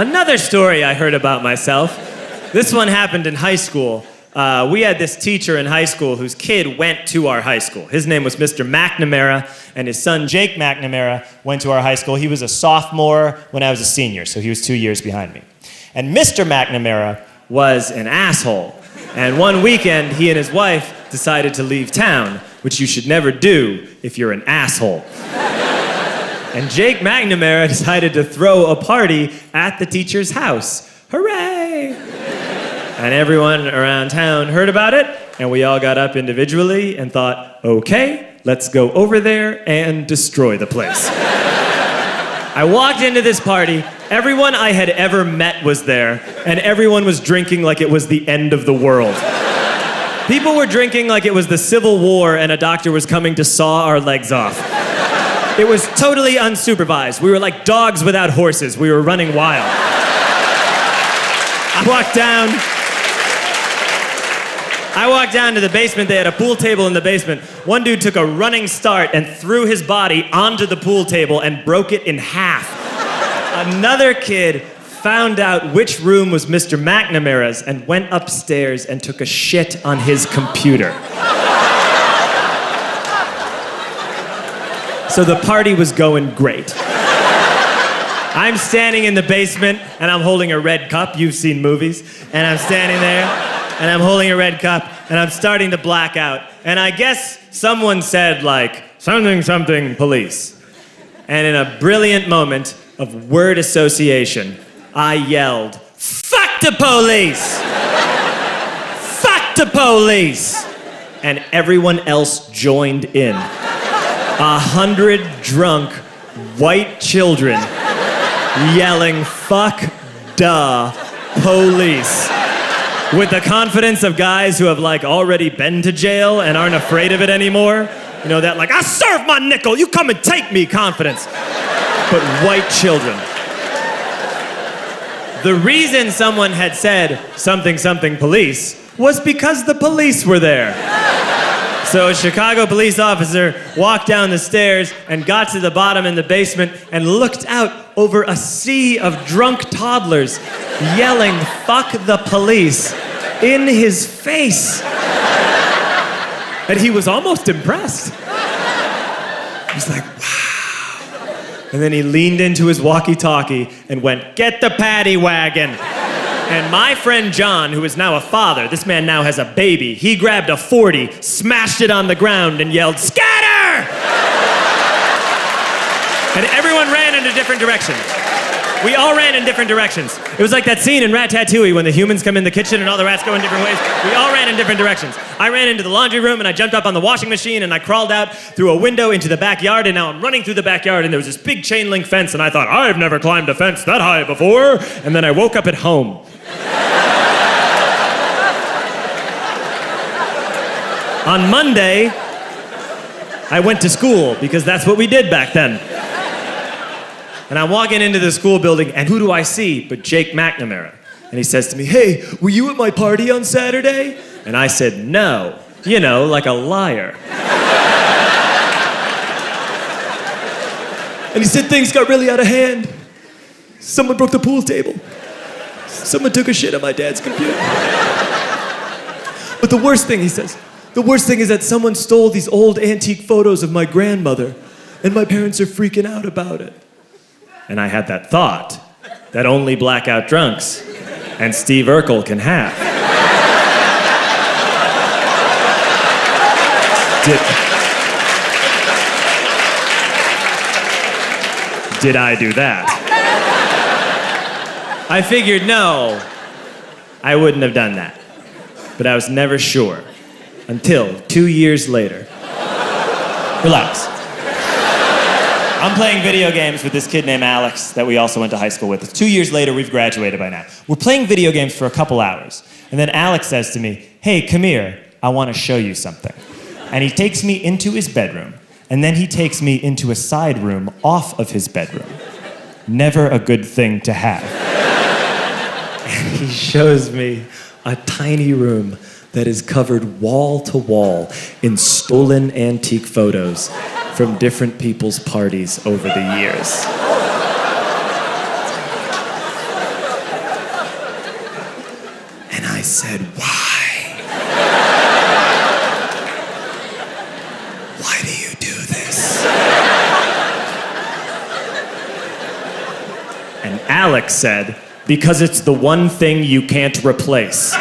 Another story I heard about myself. This one happened in high school. We had this teacher in high school whose kid went to our high school. His name was Mr. McNamara, and his son Jake McNamara went to our high school. He was a sophomore when I was a senior, so he was 2 years behind me. And Mr. McNamara was an asshole. And one weekend, he and his wife decided to leave town, which you should never do if you're an asshole. And Jake McNamara decided to throw a party at the teacher's house. Hooray! And everyone around town heard about it, and we all got up individually and thought, okay, let's go over there and destroy the place. I walked into this party, everyone I had ever met was there, and everyone was drinking like it was the end of the world. People were drinking like it was the Civil War and a doctor was coming to saw our legs off. It was totally unsupervised. We were like dogs without horses. We were running wild. I walked down to the basement. They had a pool table in the basement. One dude took a running start and threw his body onto the pool table and broke it in half. Another kid found out which room was Mr. McNamara's and went upstairs and took a shit on his computer. So the party was going great. I'm standing in the basement and I'm holding a red cup. You've seen movies. And I'm standing there and I'm holding a red cup and I'm starting to black out. And I guess someone said like, something, something, police. And in a brilliant moment of word association, I yelled, fuck the police! Fuck the police! And everyone else joined in. 100 drunk white children yelling, fuck the police. With the confidence of guys who have like already been to jail and aren't afraid of it anymore. You know, that like, I serve my nickel, you come and take me confidence. But white children. The reason someone had said something, something police was because the police were there. So a Chicago police officer walked down the stairs and got to the bottom in the basement and looked out over a sea of drunk toddlers yelling, fuck the police, in his face. And he was almost impressed. He was like, wow. And then he leaned into his walkie-talkie and went, get the paddy wagon. And my friend John, who is now a father, this man now has a baby, he grabbed a 40, smashed it on the ground, and yelled, scatter! And everyone ran in a different direction. We all ran in different directions. It was like that scene in Ratatouille when the humans come in the kitchen and all the rats go in different ways. We all ran in different directions. I ran into the laundry room and I jumped up on the washing machine and I crawled out through a window into the backyard, and now I'm running through the backyard and there was this big chain link fence and I thought, I've never climbed a fence that high before. And then I woke up at home. On Monday, I went to school because that's what we did back then. And I'm walking into the school building, and who do I see but Jake McNamara? And he says to me, hey, were you at my party on Saturday? And I said, no. You know, like a liar. And he said, things got really out of hand. Someone broke the pool table. Someone took a shit on my dad's computer. But the worst thing, he says, the worst thing is that someone stole these old antique photos of my grandmother, and my parents are freaking out about it. And I had that thought that only blackout drunks and Steve Urkel can have. Did I do that? I figured, no, I wouldn't have done that. But I was never sure until 2 years later. Relax. I'm playing video games with this kid named Alex that we also went to high school with. 2 years later, we've graduated by now. We're playing video games for a couple hours. And then Alex says to me, hey, come here, I want to show you something. And he takes me into his bedroom. And then he takes me into a side room off of his bedroom. Never a good thing to have. And he shows me a tiny room that is covered wall to wall in stolen antique photos from different people's parties over the years. said, why? Why do you do this? And Alex said, because it's the one thing you can't replace.